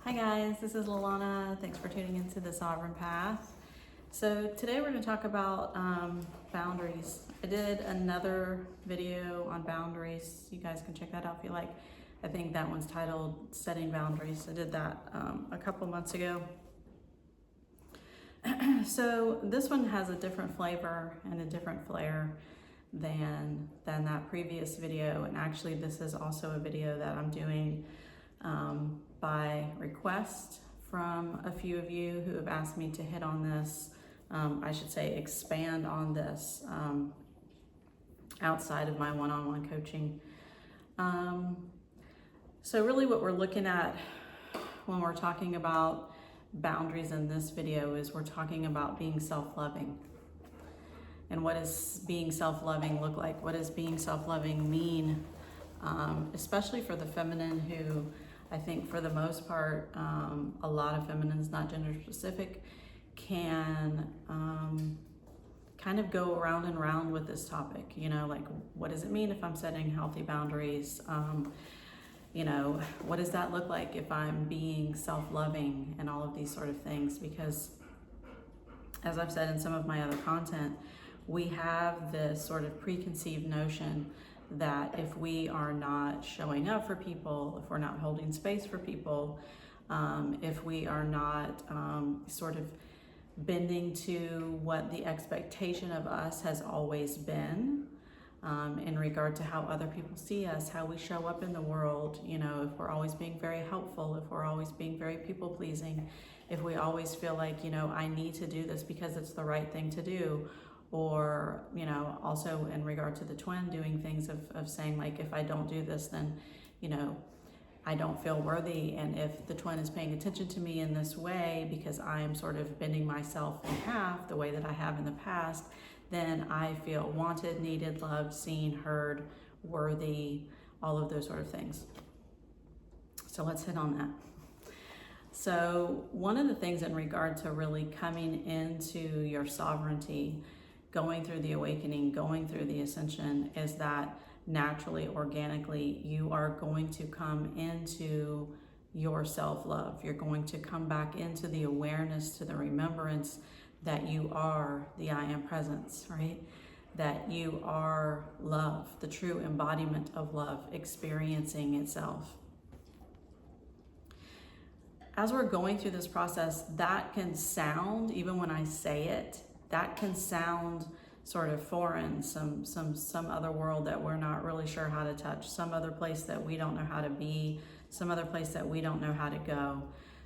Hi guys, this is Lalana. Thanks for tuning into the Sovereign Path. So today we're going to talk about boundaries. I did another video on boundaries. You guys can check that out if you like. I think that one's titled Setting Boundaries. I did that a couple months ago. So this one has a different flavor and a different flair than that previous video. And actually this is also a video that I'm doing by request from a few of you who have asked me to hit on this, I should say expand on this outside of my one-on-one coaching. So really what we're looking at when we're talking about boundaries in this video is we're talking about being self-loving. And what does being self-loving look like? What does being self-loving mean? Especially for the feminine who, I think for the most part, a lot of feminines, not gender specific, can kind of go around and round with this topic. You know, like, what does it mean if I'm setting healthy boundaries? You know, what does that look like if I'm being self-loving and all of these sort of things? Because as I've said in some of my other content, we have this sort of preconceived notion that if we are not showing up for people, if we're not holding space for people, if we are not sort of bending to what the expectation of us has always been in regard to how other people see us, how we show up in the world, you know, if we're always being very helpful, if we're always being very people-pleasing, if we always feel like, you know, I need to do this because it's the right thing to do. Or, you know, also in regard to the twin, doing things of saying, like, if I don't do this, then, you know, I don't feel worthy. And if the twin is paying attention to me in this way, because I am sort of bending myself in half the way that I have in the past, then I feel wanted, needed, loved, seen, heard, worthy, all of those sort of things. So let's hit on that. So one of the things in regard to really coming into your sovereignty, going through the awakening, going through the ascension, is that naturally, organically, you are going to come into your self-love. You're going to come back into the awareness, to the remembrance that you are the I am presence, right? That you are love, the true embodiment of love, experiencing itself. As we're going through this process, that can sound, even when I say it, that can sound sort of foreign, some other world that we're not really sure how to touch, some other place that we don't know how to be, some other place that we don't know how to go.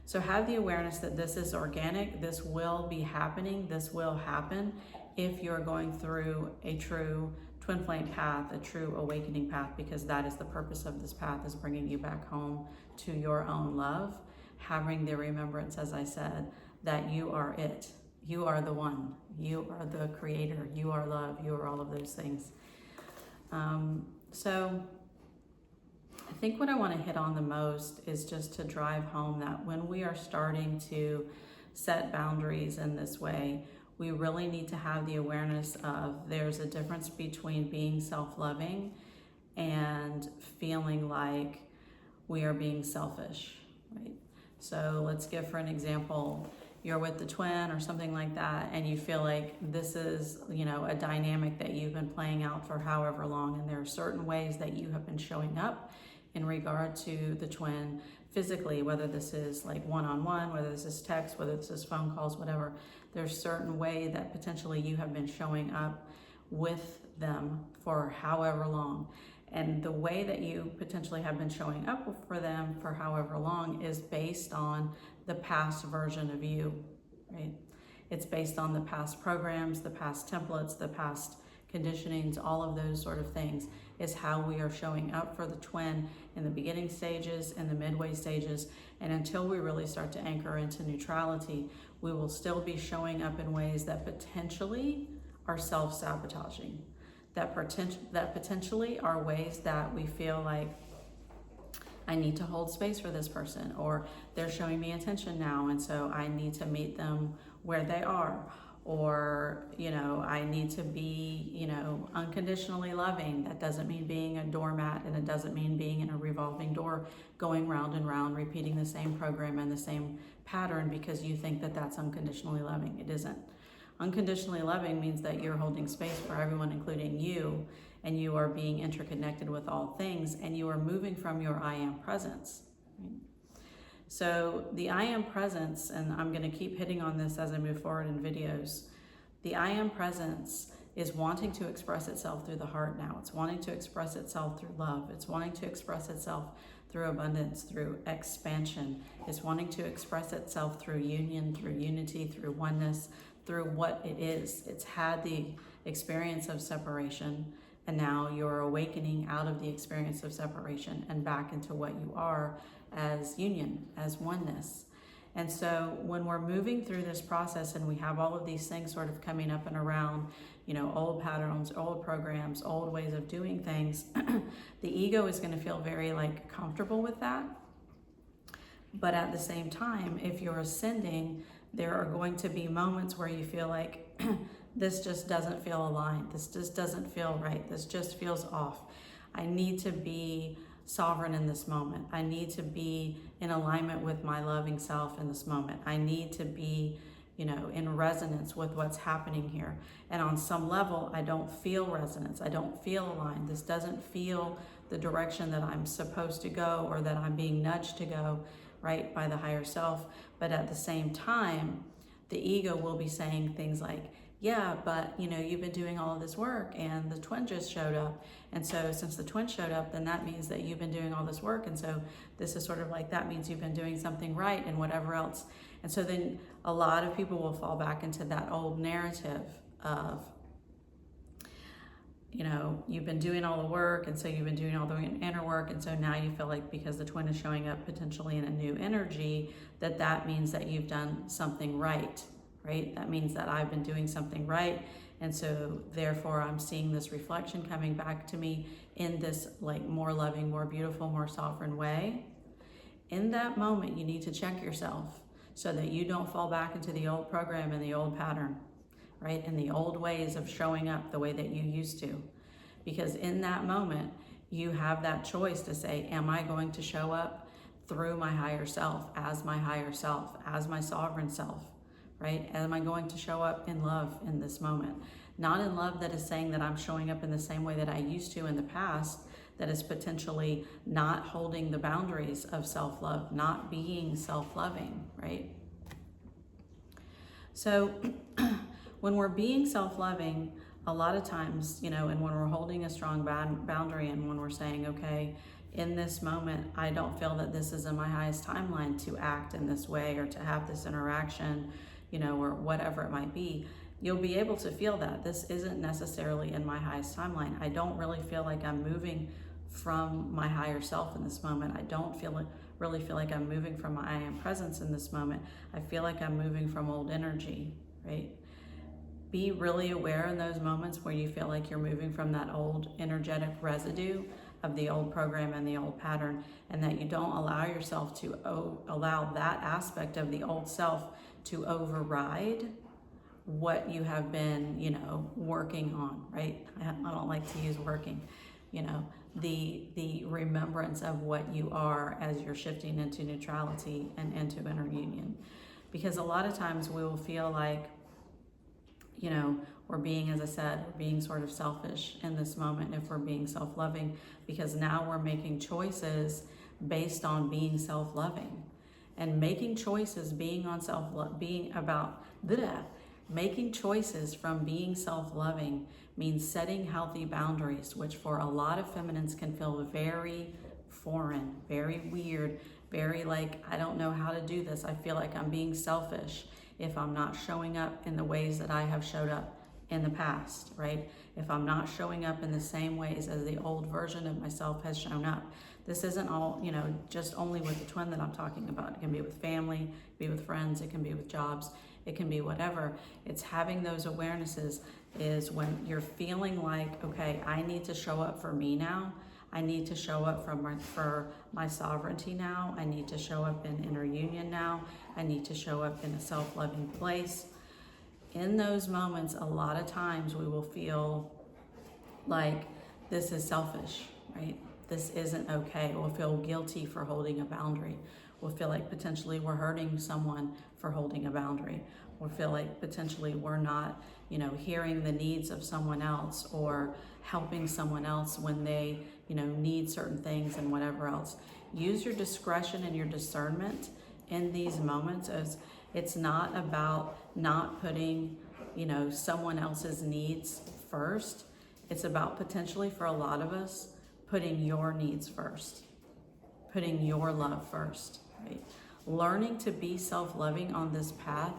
So have the awareness that this is organic, this will be happening, this will happen if you're going through a true twin flame path, a true awakening path, because that is the purpose of this path, is bringing you back home to your own love, having the remembrance, as I said, that you are it. You are the one. You are the creator. You are love. You are all of those things. So I think what I want to hit on the most is just to drive home that when we are starting to set boundaries in this way, we really need to have the awareness of there's a difference between being self-loving and feeling like we are being selfish, right? So let's give, for an example, you're with the twin or something like that, and you feel like this is, you know, a dynamic that you've been playing out for however long, and there are certain ways that you have been showing up in regard to the twin physically, whether this is like one-on-one, whether this is text, whether this is phone calls, whatever. There's certain way that potentially you have been showing up with them for however long. And the way that you potentially have been showing up for them for however long is based on the past version of you, right? It's based on the past programs, the past templates, the past conditionings, all of those sort of things is how we are showing up for the twin in the beginning stages and the midway stages. And until we really start to anchor into neutrality, we will still be showing up in ways that potentially are self-sabotaging, that potentially are ways that we feel like I need to hold space for this person, or they're showing me attention now, and so I need to meet them where they are. or, you know, I need to be, you know, unconditionally loving. That doesn't mean being a doormat, and it doesn't mean being in a revolving door, going round and round, repeating the same program and the same pattern because you think that that's unconditionally loving. It isn't. Unconditionally loving means that you're holding space for everyone, including you, and you are being interconnected with all things, and you are moving from your I am presence. Right? So the I am presence, and I'm going to keep hitting on this as I move forward in videos, the I am presence is wanting to express itself through the heart now. It's wanting to express itself through love. It's wanting to express itself through abundance, through expansion. It's wanting to express itself through union, through unity, through oneness, through what it is. It's had the experience of separation, and now you're awakening out of the experience of separation and back into what you are as union, as oneness. And so when we're moving through this process and we have all of these things sort of coming up and around, you know, old patterns, old programs, old ways of doing things, the ego is going to feel very like comfortable with that. But at the same time, if you're ascending, there are going to be moments where you feel like this just doesn't feel aligned. This just doesn't feel right. This just feels off. I need to be sovereign in this moment. I need to be in alignment with my loving self in this moment. I need to be, you know, in resonance with what's happening here. And on some level, I don't feel resonance. I don't feel aligned. This doesn't feel the direction that I'm supposed to go or that I'm being nudged to go, right, by the higher self. But at the same time, the ego will be saying things like, yeah, but you know, you've been doing all of this work and the twin just showed up. And so since the twin showed up, then that means that you've been doing all this work. And so this is sort of like, that means you've been doing something right and whatever else. And so then a lot of people will fall back into that old narrative of, you know, you've been doing all the work, and so you've been doing all the inner work, and so now you feel like because the twin is showing up potentially in a new energy, that means that you've done something right, right? That means that I've been doing something right, and so therefore I'm seeing this reflection coming back to me in this like more loving, more beautiful, more sovereign way. In that moment, you need to check yourself so that you don't fall back into the old program and the old pattern, right? And the old ways of showing up the way that you used to. Because in that moment, you have that choice to say, am I going to show up through my higher self, as my sovereign self, right? Am I going to show up in love in this moment? Not in love that is saying that I'm showing up in the same way that I used to in the past, that is potentially not holding the boundaries of self-love, not being self-loving, right? So when we're being self-loving, a lot of times, you know, and when we're holding a strong boundary and when we're saying, okay, in this moment, I don't feel that this is in my highest timeline to act in this way or to have this interaction, you know, or whatever it might be, you'll be able to feel that this isn't necessarily in my highest timeline. I don't really feel like I'm moving from my higher self in this moment. I don't really feel like I'm moving from my I am presence in this moment. I feel like I'm moving from old energy, right? Be really aware in those moments where you feel like you're moving from that old energetic residue of the old program and the old pattern, and that you don't allow yourself to allow that aspect of the old self to override what you have been, you know, working on, right? I don't like to use working, you know, the remembrance of what you are as you're shifting into neutrality and into inner union. Because a lot of times we will feel like, you know, we're being, as I said, we're being sort of selfish in this moment if we're being self-loving, because now we're making choices based on being self-loving. And making choices being on self-love, being about that, making choices from being self-loving means setting healthy boundaries, which for a lot of feminines can feel very foreign, very weird, very like, I don't know how to do this. I feel like I'm being selfish if I'm not showing up in the ways that I have showed up in the past, right? If I'm not showing up in the same ways as the old version of myself has shown up. This isn't all, you know, just only with the twin that I'm talking about. It can be with family, it can be with friends, it can be with jobs, it can be whatever. It's having those awarenesses is when you're feeling like, okay, I need to show up for me now. I need to show up for my sovereignty now. I need to show up in inner union now. I need to show up in a self-loving place. in those moments, a lot of times we will feel like this is selfish, right? This isn't okay. We'll feel guilty for holding a boundary. We'll feel like potentially we're hurting someone for holding a boundary. We'll feel like potentially we're not, hearing the needs of someone else or helping someone else when they, need certain things and whatever else. Use your discretion and your discernment in these moments, as it's not about not putting, someone else's needs first. It's about potentially for a lot of us, putting your needs first, putting your love first, right? Learning to be self-loving on this path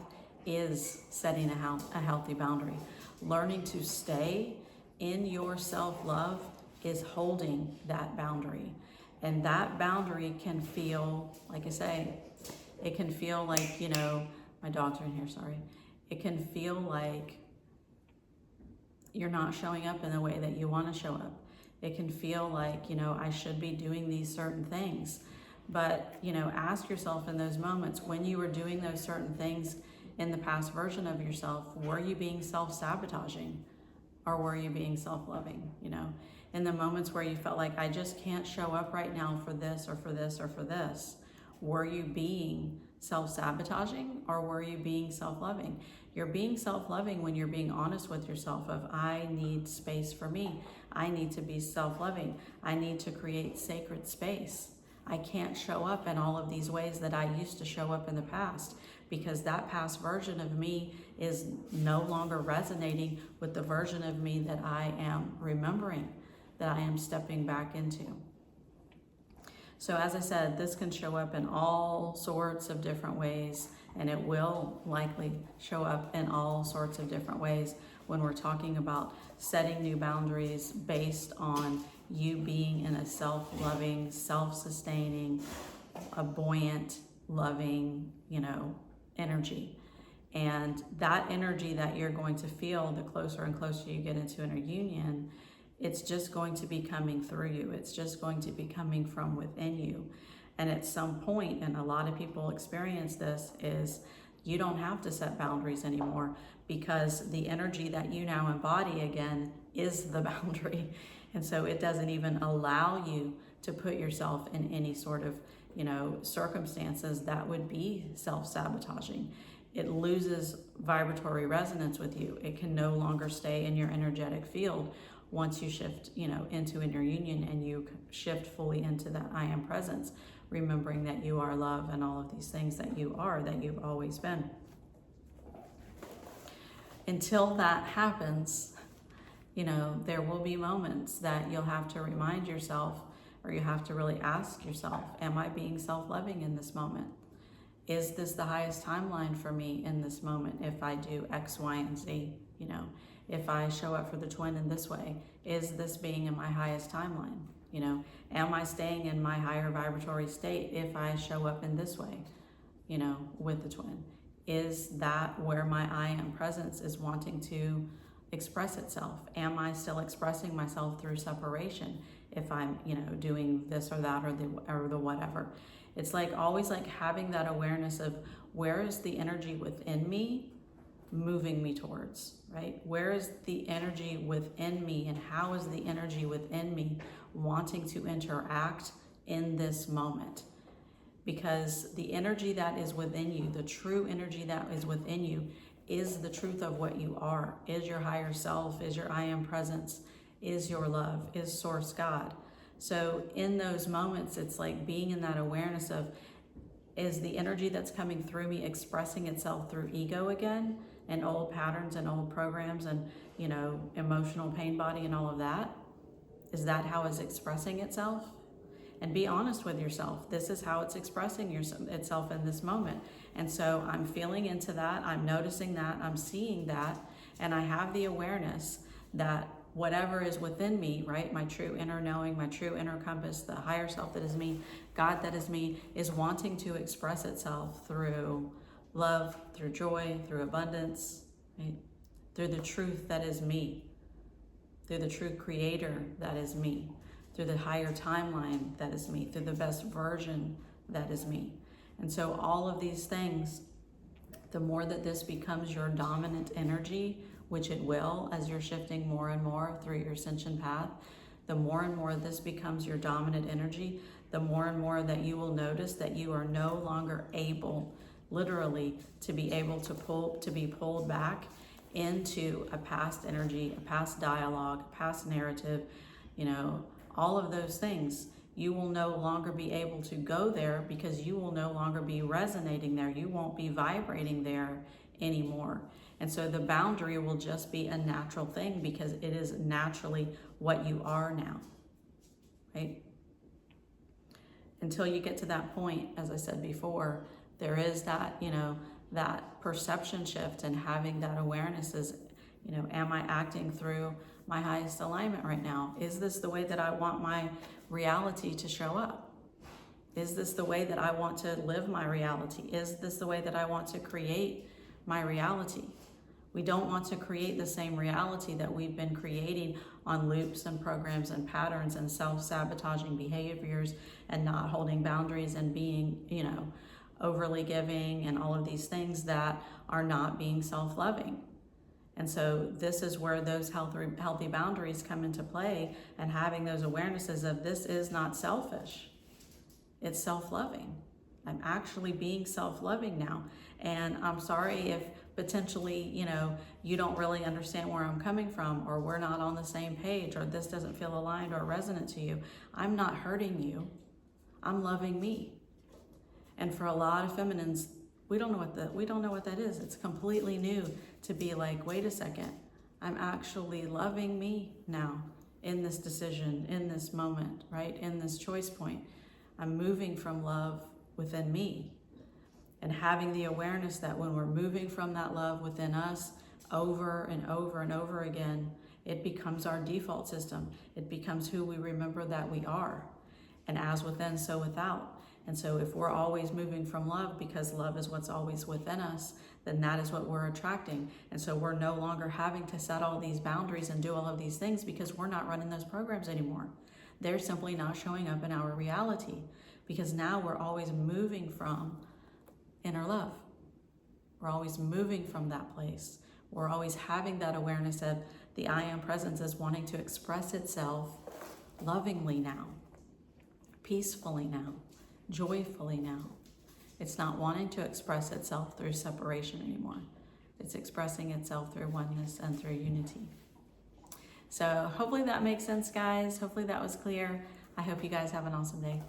is setting a healthy boundary. Learning to stay in your self-love is holding that boundary. And that boundary can feel, like I say, it can feel like, my dogs are in here, sorry. It can feel like you're not showing up in the way that you want to show up. It can feel like, I should be doing these certain things. But, ask yourself in those moments, when you were doing those certain things in the past version of yourself, were you being self-sabotaging or were you being self-loving? In the moments where you felt like, I just can't show up right now for this or for this or for this, were you being self-sabotaging or were you being self-loving? You're being self-loving when you're being honest with yourself of, I need space for me. I need to be self-loving. I need to create sacred space. I can't show up in all of these ways that I used to show up in the past, because that past version of me is no longer resonating with the version of me that I am remembering, that I am stepping back into. So as I said, this can show up in all sorts of different ways, and it will likely show up in all sorts of different ways when we're talking about setting new boundaries based on you being in a self-loving, self-sustaining, a buoyant, loving, energy. And that energy that you're going to feel the closer and closer you get into inner union, it's just going to be coming through you. It's just going to be coming from within you. And at some point, and a lot of people experience this, is you don't have to set boundaries anymore, because the energy that you now embody again is the boundary. And so it doesn't even allow you to put yourself in any sort of, circumstances that would be self-sabotaging. It loses vibratory resonance with you. It can no longer stay in your energetic field once you shift, into inner union and you shift fully into that I am presence, remembering that you are love and all of these things that you are, that you've always been. Until that happens, there will be moments that you'll have to remind yourself, or you have to really ask yourself, am I being self-loving in this moment? Is this the highest timeline for me in this moment if I do X, Y, and Z? If I show up for the twin in this way, is this being in my highest timeline? Am I staying in my higher vibratory state if I show up in this way, with the twin? Is that where my I am presence is wanting to express itself? Am I still expressing myself through separation if I'm, doing this or that or the whatever? It's like always like having that awareness of, where is the energy within me moving me towards, right? Where is the energy within me, and how is the energy within me wanting to interact in this moment? Because the energy that is within you, the true energy that is within you, is the truth of what you are, is your higher self, is your I am presence, is your love, is Source God. So in those moments, it's like being in that awareness of, is the energy that's coming through me expressing itself through ego again, and old patterns and old programs and, emotional pain body and all of that? Is that how it's expressing itself? And be honest with yourself. This is how it's expressing itself in this moment. And so I'm feeling into that. I'm noticing that. I'm seeing that. And I have the awareness that whatever is within me, right? My true inner knowing, my true inner compass, the higher self that is me, God that is me, is wanting to express itself through love, through joy, through abundance, right? Through the truth that is me, through the true creator that is me, through the higher timeline that is me, through the best version that is me. And so all of these things the more that this becomes your dominant energy, which it will as you're shifting more and more through your ascension path, the more and more this becomes your dominant energy, the more and more that you will notice that you are no longer able, literally, to be able to be pulled back into a past energy, a past dialogue, a past narrative, you know, all of those things. You will no longer be able to go there because you will no longer be resonating there. You won't be vibrating there anymore. And so the boundary will just be a natural thing because it is naturally what you are now, right? Until you get to that point, as I said before, there is that, you know, that perception shift, and having that awareness is, you know, am I acting through my highest alignment right now? Is this the way that I want my reality to show up? Is this the way that I want to live my reality? Is this the way that I want to create my reality? We don't want to create the same reality that we've been creating on loops and programs and patterns and self-sabotaging behaviors and not holding boundaries and being, you know, overly giving and all of these things that are not being self-loving. And so this is where those healthy boundaries come into play, and having those awarenesses of this is not selfish, it's self-loving. I'm actually being self-loving now. And I'm sorry if potentially, you know, you don't really understand where I'm coming from, or we're not on the same page, or this doesn't feel aligned or resonant to you. I'm not hurting you. I'm loving me. And for a lot of feminines, we don't know what that is. It's completely new to be like, wait a second, I'm actually loving me now in this decision, in this moment, right? In this choice point. I'm moving from love within me, and having the awareness that when we're moving from that love within us over and over and over again, it becomes our default system. It becomes who we remember that we are. And as within, so without. And so if we're always moving from love because love is what's always within us, then that is what we're attracting. And so we're no longer having to set all these boundaries and do all of these things because we're not running those programs anymore. They're simply not showing up in our reality because now we're always moving from inner love. We're always moving from that place. We're always having that awareness of the I am presence is wanting to express itself lovingly now, peacefully now, joyfully now. It's not wanting to express itself through separation anymore. It's expressing itself through oneness and through unity. So hopefully that makes sense, guys. Hopefully that was clear. I hope you guys have an awesome day.